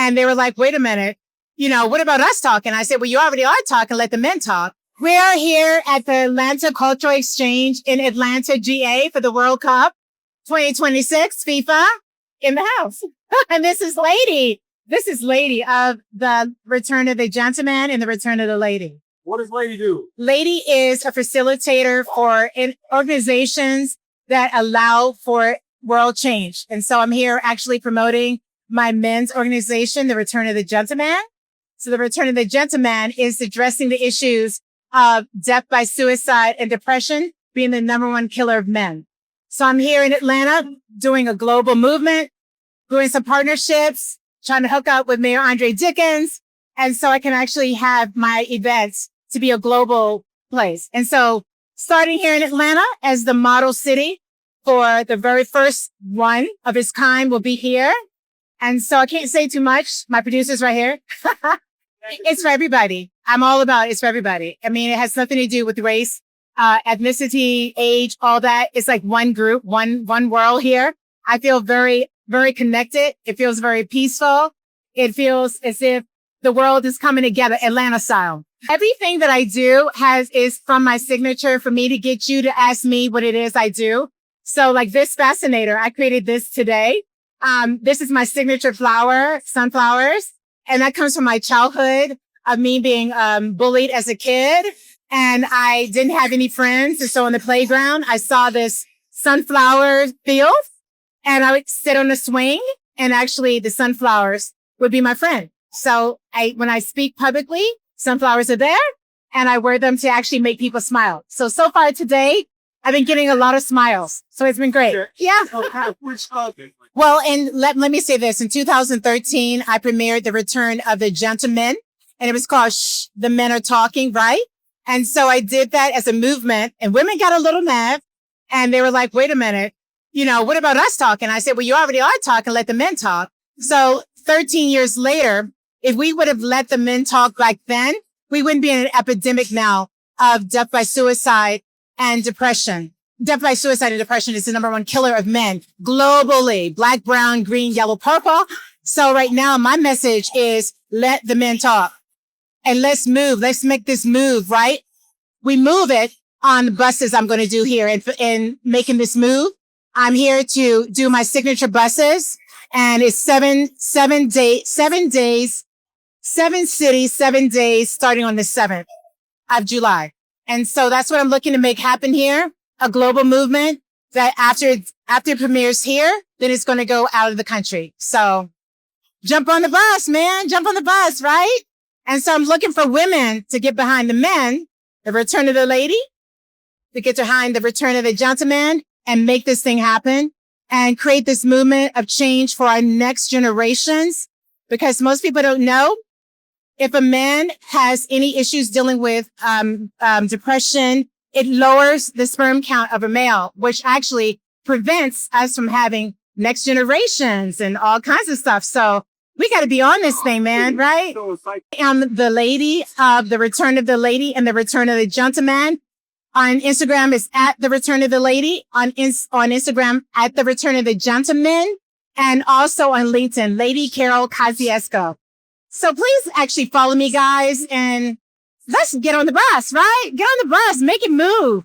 And they were like, wait a minute, what about us talking? I said, well, you already are talking. Let the men talk. We are here at the Atlanta Cultural Exchange in Atlanta, GA for the World Cup 2026 FIFA in the house. And this is Lady. This is Lady of the Return of the Gentleman and the Return of the Lady. What does Lady do? Lady is a facilitator for organizations that allow for world change. And so I'm here actually promoting my men's organization, the Return of the Gentleman. So the Return of the Gentleman is addressing the issues of death by suicide and depression being the number one killer of men. So I'm here in Atlanta doing a global movement, doing some partnerships, trying to hook up with Mayor Andre Dickens. And so I can actually have my events to be a global place. And so starting here in Atlanta as the model city for the very first one of its kind will be here. And so I can't say too much. My producer's right here. It's for everybody. I'm all about it's for everybody. I mean, it has nothing to do with race, ethnicity, age, all that. It's like one group, one world here. I feel very, very connected. It feels very peaceful. It feels as if the world is coming together, Atlanta style. Everything that I do is from my signature for me to get you to ask me what it is I do. So like this fascinator, I created this today. This is my signature flower, sunflowers. And that comes from my childhood of me being bullied as a kid. And I didn't have any friends. And so on the playground, I saw this sunflower field and I would sit on the swing and actually the sunflowers would be my friend. So when I speak publicly, sunflowers are there and I wear them to actually make people smile. So far today, I've been getting a lot of smiles. So it's been great. Sure. Yeah. Which husband? Well, and let me say this. In 2013, I premiered The Return of the Gentleman, and it was called Shh, the Men Are Talking, right? And so I did that as a movement, and women got a little mad, and they were like, wait a minute, what about us talking? I said, well, you already are talking. Let the men talk. So 13 years later, if we would have let the men talk back then, we wouldn't be in an epidemic now of death by suicide and depression. Death by suicide and depression is the number one killer of men globally. Black, brown, green, yellow, purple. So right now, my message is let the men talk and let's move. Let's make this move, right? We move it on the buses I'm going to do here and making this move. I'm here to do my signature buses and it's 7 cities, 7 days, starting on the 7th of July. And so that's what I'm looking to make happen here. A global movement that after it premieres here, then it's going to go out of the country. So jump on the bus, man. Jump on the bus, right? And so I'm looking for women to get behind the men, the Return of the Lady, to get behind the Return of the Gentleman and make this thing happen and create this movement of change for our next generations. Because most people don't know if a man has any issues dealing with depression, it lowers the sperm count of a male, which actually prevents us from having next generations and all kinds of stuff. So we got to be on this thing, man, right? I'm the lady of the Return of the Lady and the Return of the Gentleman. On Instagram, it's at the Return of the Lady. On Instagram, at the Return of the Gentleman. And also on LinkedIn, Lady Carol Kosciuszko. So please actually follow me, guys, and let's get on the bus, right? Get on the bus, make it move.